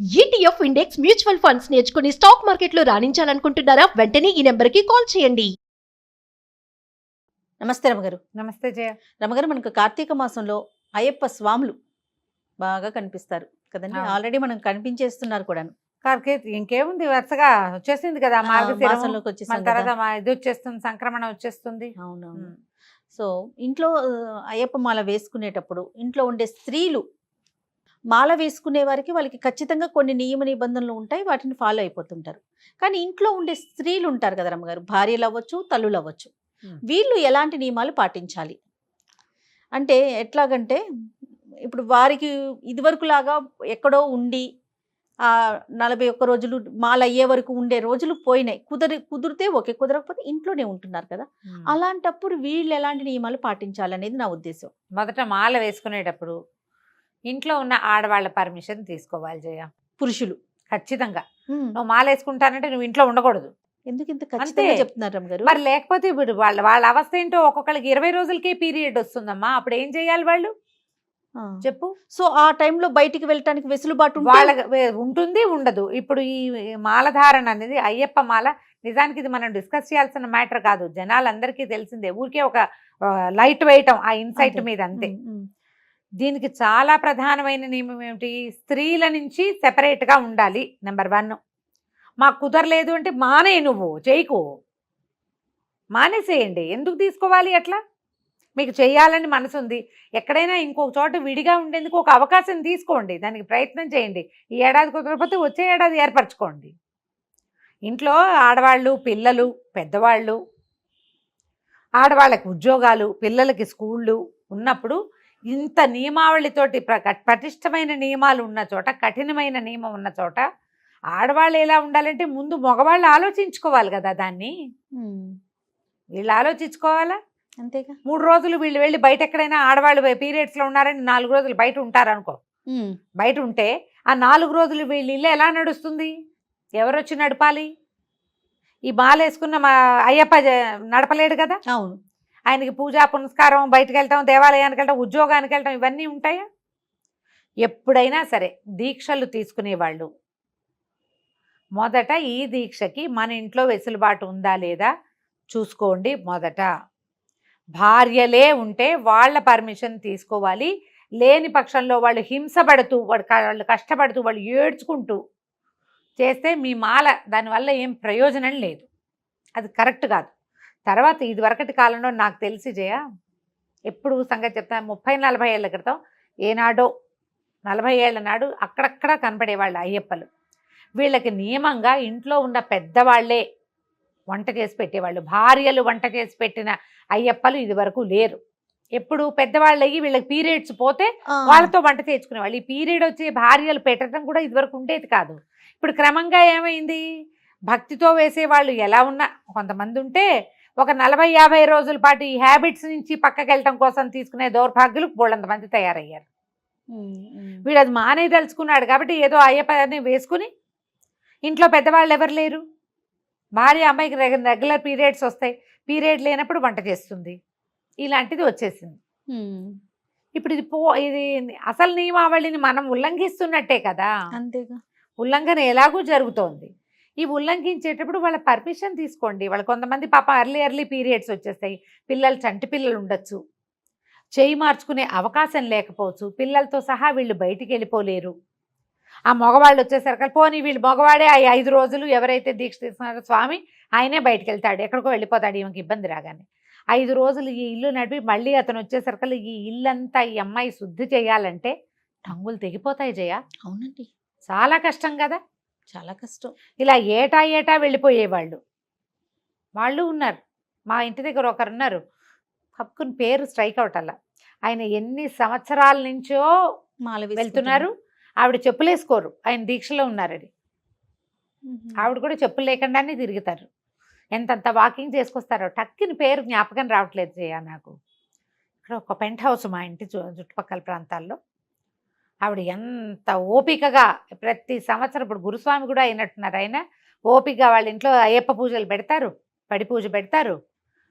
ETF index mutual funds నేర్చుకుని stock మార్కెట్లో రాణించాలనుకుంటున్నారా? వెంటనే ఈ నెంబర్కి కాల్ చేయండి. నమస్తే రమగారు. నమస్తే జయ. రమగారు, మనకు కార్తీక మాసంలో అయ్యప్ప స్వాములు బాగా కనిపిస్తారు కదండి. అవును. ఆల్రెడీ మనం కనిపించేస్తున్నారు కూడాను. ఇంకేముంది, వరుసగా వచ్చేసింది కదా మార్గశిరం. మాసంలోకి మన వచ్చేసాం తర్వాత కదా. ఇది వచ్చేస్తుంది, సంక్రమణ వచ్చేస్తుంది. అవునవును. ఉమ్. సో ఇంట్లో అయ్యప్ప మాల వేసుకునేటప్పుడు ఇంట్లో ఉండే స్త్రీలు మాల వేసుకునే వారికి వాళ్ళకి ఖచ్చితంగా కొన్ని నియమ నిబంధనలు ఉంటాయి, వాటిని ఫాలో అయిపోతుంటారు. కానీ ఇంట్లో ఉండే స్త్రీలు ఉంటారు కదా రమ్మగారు, భార్యలు అవ్వచ్చు, తల్లులు అవ్వచ్చు, వీళ్ళు ఎలాంటి నియమాలు పాటించాలి? అంటే ఎట్లాగంటే ఇప్పుడు వారికి ఇదివరకు లాగా ఎక్కడో ఉండి 41 రోజులు మాల అయ్యే వరకు ఉండే రోజులు పోయినాయి. కుదిరితే ఓకే, కుదరకపోతే ఇంట్లోనే ఉంటున్నారు కదా. అలాంటప్పుడు వీళ్ళు ఎలాంటి నియమాలు పాటించాలనేది నా ఉద్దేశం. మొదట మాల వేసుకునేటప్పుడు ఇంట్లో ఉన్న ఆడవాళ్ళ పర్మిషన్ తీసుకోవాలి జయ. పురుషులు ఖచ్చితంగా నువ్వు మాల వేసుకుంటానంటే నువ్వు ఇంట్లో ఉండకూడదు. ఎందుకు ఇంత ఖచ్చితంగా చెప్తున్నారు రమ్మగారు? మరి లేకపోతే ఇప్పుడు వాళ్ళ అవస్థ ఏంటో, ఒక్కొక్కరికి 20 రోజులకే పీరియడ్ వస్తుందమ్మా. అప్పుడు ఏం చేయాలి వాళ్ళు? చెప్పు. సో ఆ టైంలో బయటికి వెళ్ళటానికి వెసులుబాటు వాళ్ళ ఉంటుంది, ఉండదు. ఇప్పుడు ఈ మాలధారణ అనేది అయ్యప్ప మాల నిజానికి ఇది మనం డిస్కస్ చేయాల్సిన మ్యాటర్ కాదు, జనాలందరికీ తెలిసిందే. ఊరికే ఒక లైట్ వేయటం ఆ ఇన్సైట్ మీద అంతే. దీనికి చాలా ప్రధానమైన నియమం ఏమిటి? స్త్రీల నుంచి సెపరేట్గా ఉండాలి. నెంబర్ 1. మాకు కుదరలేదు అంటే మానే, నువ్వు చేయకు, మానేసేయండి. ఎందుకు తీసుకోవాలి అట్లా? మీకు చేయాలని మనసు ఉంది, ఎక్కడైనా ఇంకొక చోట విడిగా ఉండేందుకు ఒక అవకాశం తీసుకోండి, దానికి ప్రయత్నం చేయండి. ఈ ఏడాది కుదరకపోతే వచ్చే ఏడాది ఏర్పరచుకోండి. ఇంట్లో ఆడవాళ్ళు, పిల్లలు, పెద్దవాళ్ళు, ఆడవాళ్ళకి ఉద్యోగాలు, పిల్లలకి స్కూళ్ళు ఉన్నప్పుడు ఇంత నియమావళితోటి పటిష్టమైన నియమాలు ఉన్న చోట, కఠినమైన నియమం ఉన్న చోట ఆడవాళ్ళు ఎలా ఉండాలంటే ముందు మగవాళ్ళు ఆలోచించుకోవాలి కదా దాన్ని. వీళ్ళు ఆలోచించుకోవాలా? అంతేగా. 3 రోజులు వీళ్ళు వెళ్ళి బయట ఎక్కడైనా ఆడవాళ్ళు పీరియడ్స్లో ఉన్నారని 4 రోజులు బయట ఉంటారనుకో. బయట ఉంటే ఆ 4 రోజులు వీళ్ళు ఇల్లు ఎలా నడుస్తుంది? ఎవరొచ్చి నడపాలి? ఈ మాల వేసుకున్న మా అయ్యప్ప నడపలేడు కదా. అవును. ఆయనకి పూజా పునస్కారం, బయటకు వెళ్తాం, దేవాలయానికి వెళ్తాం, ఉద్యోగానికి వెళ్తాం, ఇవన్నీ ఉంటాయా? ఎప్పుడైనా సరే దీక్షలు తీసుకునేవాళ్ళు మొదట ఈ దీక్షకి మన ఇంట్లో వెసులుబాటు ఉందా లేదా చూసుకోండి. మొదట భార్యలే ఉంటే వాళ్ళ పర్మిషన్ తీసుకోవాలి. లేని పక్షంలో వాళ్ళు హింసపడుతూ, వాళ్ళు కష్టపడుతూ, వాళ్ళు ఏడ్చుకుంటూ చేస్తే మీ మాల దానివల్ల ఏం ప్రయోజనం లేదు, అది కరెక్ట్ కాదు. తర్వాత ఇది వరకటి కాలంలో నాకు తెలిసి జయ, ఎప్పుడు సంగతి చెప్తాను, 30-40 ఏళ్ల క్రితం ఏనాడో 40 ఏళ్ల నాడు అక్కడక్కడ కనపడేవాళ్ళు అయ్యప్పలు. వీళ్ళకి నియమంగా ఇంట్లో ఉన్న పెద్దవాళ్లే వంట చేసి పెట్టేవాళ్ళు. భార్యలు వంట చేసి పెట్టిన అయ్యప్పలు ఇది వరకు లేరు. ఎప్పుడు పెద్దవాళ్ళు అయ్యి వీళ్ళకి పీరియడ్స్ పోతే వాళ్ళతో వంట చేసుకునేవాళ్ళు. ఈ పీరియడ్ వచ్చి భార్యలు పెట్టడం కూడా ఇదివరకు ఉండేది కాదు. ఇప్పుడు క్రమంగా ఏమైంది, భక్తితో వేసేవాళ్ళు ఎలా ఉన్నా కొంతమంది ఉంటే ఒక 40-50 రోజుల పాటు ఈ హ్యాబిట్స్ నుంచి పక్కకి వెళ్ళటం కోసం తీసుకునే దౌర్భాగ్యులు బోళ్ళంతమంది తయారయ్యారు. వీడు అది మానేదలుచుకున్నాడు కాబట్టి ఏదో అయ్యప్పని వేసుకుని ఇంట్లో పెద్దవాళ్ళు ఎవరు లేరు. భార్య అమ్మాయికి రెగ్యులర్ పీరియడ్స్ వస్తాయి, పీరియడ్ లేనప్పుడు వంట చేస్తుంది, ఇలాంటిది వచ్చేసింది. ఇప్పుడు ఇది అసలు నియమావళిని మనం ఉల్లంఘిస్తున్నట్టే కదా. అంతేగా. ఉల్లంఘన ఎలాగూ జరుగుతోంది. ఈ ఉల్లంఘించేటప్పుడు వాళ్ళ పర్మిషన్ తీసుకోండి. వాళ్ళు కొంతమంది పాప ఎర్లీ పీరియడ్స్ వచ్చేస్తాయి, పిల్లలు చంటి పిల్లలు ఉండొచ్చు, చేయి మార్చుకునే అవకాశం లేకపోవచ్చు, పిల్లలతో సహా వీళ్ళు బయటికి వెళ్ళిపోలేరు. ఆ మగవాళ్ళు వచ్చేసరికి పోనీ వీళ్ళు మగవాడే 5 రోజులు ఎవరైతే దీక్ష తీసుకున్నారో స్వామి ఆయనే బయటకు వెళ్తాడు, ఎక్కడికో వెళ్ళిపోతాడు, ఈమెకి ఇబ్బంది రాగానే. 5 రోజులు ఈ ఇల్లు నడిపి మళ్ళీ అతను వచ్చేసరికి ఈ ఇల్లంతా ఈ అమ్మాయి శుద్ధి చేయాలంటే టంగులు తెగిపోతాయి జయ. అవునండి, చాలా కష్టం కదా, చాలా కష్టం. ఇలా ఏటా వెళ్ళిపోయేవాళ్ళు వాళ్ళు ఉన్నారు. మా ఇంటి దగ్గర ఒకరున్నారు, పక్కన పేరు స్ట్రైక్ అవుట్ అలా. ఆయన ఎన్ని సంవత్సరాల నుంచో మాల వెళ్తున్నారు, ఆవిడ చెప్పులు వేసుకోరు, ఆయన దీక్షలో ఉన్నారని. ఆవిడ కూడా చెప్పులు లేకుండానే తిరుగుతారు, ఎంతంత వాకింగ్ చేసుకొస్తారో. టక్కిన పేరు జ్ఞాపకం రావట్లేదు జయ నాకు. ఇక్కడ ఒక పెంట్ హౌస్ మా ఇంటి చుట్టుపక్కల ప్రాంతాల్లో. ఆవిడ ఎంత ఓపికగా ప్రతి సంవత్సరం, ఇప్పుడు గురుస్వామి కూడా అయినట్టున్నారు ఆయన, ఓపికగా వాళ్ళ ఇంట్లో అయ్యప్ప పూజలు పెడతారు, పడి పూజ పెడతారు,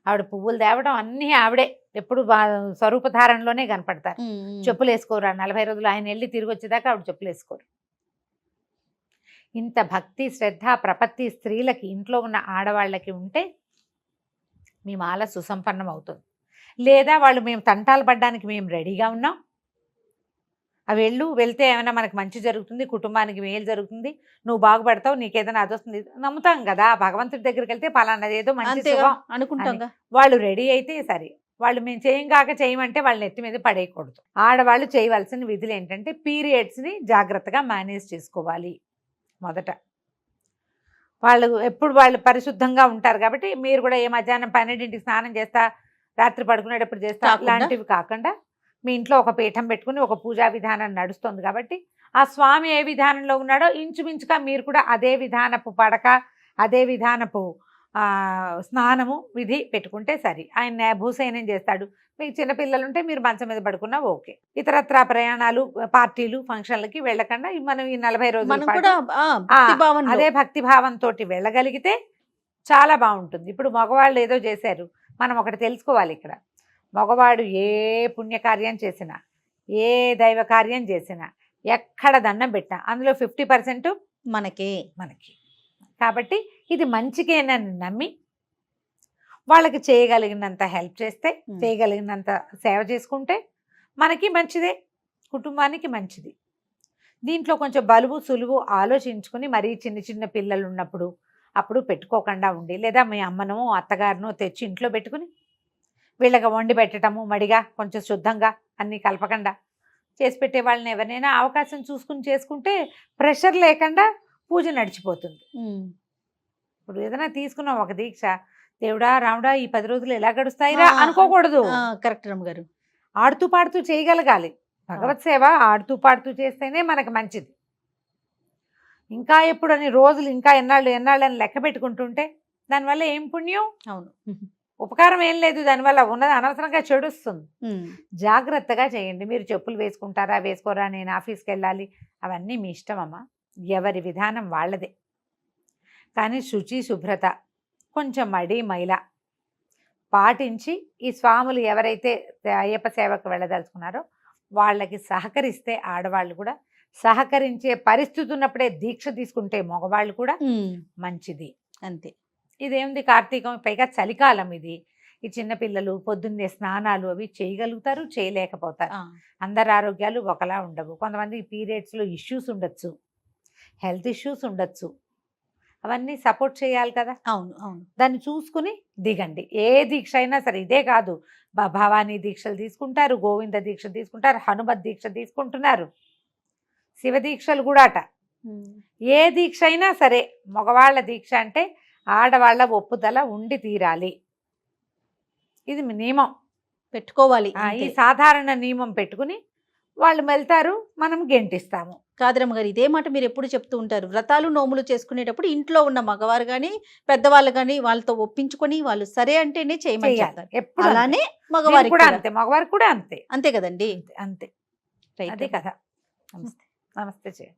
ఆవిడ పువ్వులు తేవడం అన్నీ ఆవిడే. ఎప్పుడు స్వరూపధారణలోనే కనపడతారు. చెప్పులు వేసుకోరు. 40 రోజులు ఆయన వెళ్ళి తిరిగి వచ్చేదాకా ఆవిడ చెప్పులు వేసుకోరు. ఇంత భక్తి శ్రద్ధ ప్రపత్తి స్త్రీలకి ఇంట్లో ఉన్న ఆడవాళ్ళకి ఉంటే మీ మాల సుసంపన్నం అవుతుంది. లేదా వాళ్ళు మేము తంటాలు పడ్డానికి మేము రెడీగా ఉన్నాం, అవి వెళ్తే ఏమైనా మనకు మంచి జరుగుతుంది, కుటుంబానికి మేలు జరుగుతుంది, నువ్వు బాగుపడతావు, నీకేదైనా అది వస్తుంది, నమ్ముతాం కదా. భగవంతుడి దగ్గరికి వెళ్తే పలానాది ఏదో మంచి శుభం అనుకుంటాం. వాళ్ళు రెడీ అయితే సరే. వాళ్ళు మేము చేయమంటే వాళ్ళ నెత్తి మీద పడేయకూడదు. ఆడవాళ్ళు చేయవలసిన విధులు ఏంటంటే పీరియడ్స్ని జాగ్రత్తగా మేనేజ్ చేసుకోవాలి. మొదట వాళ్ళు పరిశుద్ధంగా ఉంటారు కాబట్టి మీరు కూడా ఏ మధ్యాహ్నం 12ంటికి స్నానం చేస్తా, రాత్రి పడుకునేటప్పుడు చేస్తా లాంటివి కాకుండా మీ ఇంట్లో ఒక పీఠం పెట్టుకుని ఒక పూజా విధానం నడుస్తుంది కాబట్టి ఆ స్వామి ఏ విధానంలో ఉన్నాడో ఇంచుమించుగా మీరు కూడా అదే విధానపు పడక, అదే విధానపు స్నానము విధి పెట్టుకుంటే సరి. ఆయన భూసైనం చేస్తాడు. మీకు చిన్నపిల్లలు ఉంటే మీరు మంచం మీద పడుకున్నా ఓకే. ఇతరత్రా ప్రయాణాలు, పార్టీలు, ఫంక్షన్లకి వెళ్ళకుండా మనం ఈ 40 రోజులు అదే భక్తి భావంతో వెళ్ళగలిగితే చాలా బాగుంటుంది. ఇప్పుడు మగవాళ్ళు ఏదో చేశారు, మనం ఒకటి తెలుసుకోవాలి. ఇక్కడ మగవాడు ఏ పుణ్యకార్యం చేసినా, ఏ దైవ కార్యం చేసినా, ఎక్కడ దండం పెట్టినా అందులో 50% మనకి. కాబట్టి ఇది మంచికేనని నమ్మి వాళ్ళకి చేయగలిగినంత హెల్ప్ చేస్తే, చేయగలిగినంత సేవ చేసుకుంటే మనకి మంచిదే, కుటుంబానికి మంచిది. దీంట్లో కొంచెం బలువు సులువు ఆలోచించుకుని మరీ చిన్న పిల్లలు ఉన్నప్పుడు అప్పుడు పెట్టుకోకుండా ఉండి, లేదా మీ అమ్మనో అత్తగారినో తెచ్చి ఇంట్లో పెట్టుకుని వీళ్ళకి వండి పెట్టడము, మడిగా కొంచెం శుద్ధంగా అన్నీ కలపకుండా చేసి పెట్టే వాళ్ళని ఎవరైనా అవకాశం చూసుకుని చేసుకుంటే ప్రెషర్ లేకుండా పూజ నడిచిపోతుంది. ఇప్పుడు ఏదైనా తీసుకున్నాం ఒక దీక్ష, దేవుడా రాముడా ఈ 10 రోజులు ఎలా గడుస్తాయిరా అనుకోకూడదు. కరెక్ట్ రమ్మగారు. ఆడుతూ పాడుతూ చేయగలగాలి. భగవత్ సేవ ఆడుతూ పాడుతూ చేస్తేనే మనకు మంచిది. ఇంకా ఎప్పుడని రోజులు ఇంకా ఎన్నాళ్ళు అని లెక్క పెట్టుకుంటుంటే దానివల్ల ఏం పుణ్యం? అవును, ఉపకారం ఏం లేదు. దానివల్ల ఉన్నది అనవసరంగా చెడుస్తుంది. జాగ్రత్తగా చేయండి. మీరు చెప్పులు వేసుకుంటారా వేసుకోరా, నేను ఆఫీస్కి వెళ్ళాలి, అవన్నీ మీ ఇష్టం అమ్మా, ఎవరి విధానం వాళ్ళదే. కానీ శుచి శుభ్రత, కొంచెం మడి మైల పాటించి ఈ స్వాములు ఎవరైతే అయ్యప్ప సేవకు వెళ్ళదలుచుకున్నారో వాళ్ళకి సహకరిస్తే, ఆడవాళ్ళు కూడా సహకరించే పరిస్థితి ఉన్నప్పుడే దీక్ష తీసుకుంటే మగవాళ్ళు కూడా మంచిది. అంతే. ఇదేముంది, కార్తీకం, పైగా చలికాలం ఇది. ఈ చిన్నపిల్లలు పొద్దున్నే స్నానాలు అవి చేయగలుగుతారు, చేయలేకపోతారు. అందరి ఆరోగ్యాలు ఒకలా ఉండవు. కొంతమంది పీరియడ్స్లో ఇష్యూస్ ఉండొచ్చు, హెల్త్ ఇష్యూస్ ఉండొచ్చు, అవన్నీ సపోర్ట్ చేయాలి కదా. అవును అవును. దాన్ని చూసుకుని దిగండి. ఏ దీక్ష అయినా సరే, ఇదే కాదు, భవానీ దీక్షలు తీసుకుంటారు, గోవింద దీక్ష తీసుకుంటారు, హనుమత్ దీక్ష తీసుకుంటున్నారు, శివ దీక్షలు కూడా అట. ఏ దీక్ష అయినా సరే మగవాళ్ళ దీక్ష అంటే ఆడవాళ్ళ ఒప్పుదల ఉండి తీరాలి. ఇది నియమం పెట్టుకోవాలి. ఈ సాధారణ నియమం పెట్టుకుని వాళ్ళు వెళ్తారు, మనం గెంటిస్తాము. కాదరమ్మ గారు, ఇదే మాట మీరు ఎప్పుడు చెప్తూ ఉంటారు. వ్రతాలు నోములు చేసుకునేటప్పుడు ఇంట్లో ఉన్న మగవారు కానీ పెద్దవాళ్ళు కానీ వాళ్ళతో ఒప్పించుకొని వాళ్ళు సరే అంటేనే చేయమని చెప్తారు. ఎప్పుడు అలానే మగవారికి కూడా అంతే, మగవారికి కూడా అంతే. అంతే కదండి. అంతే. అదే కదా. నమస్తే. నమస్తే.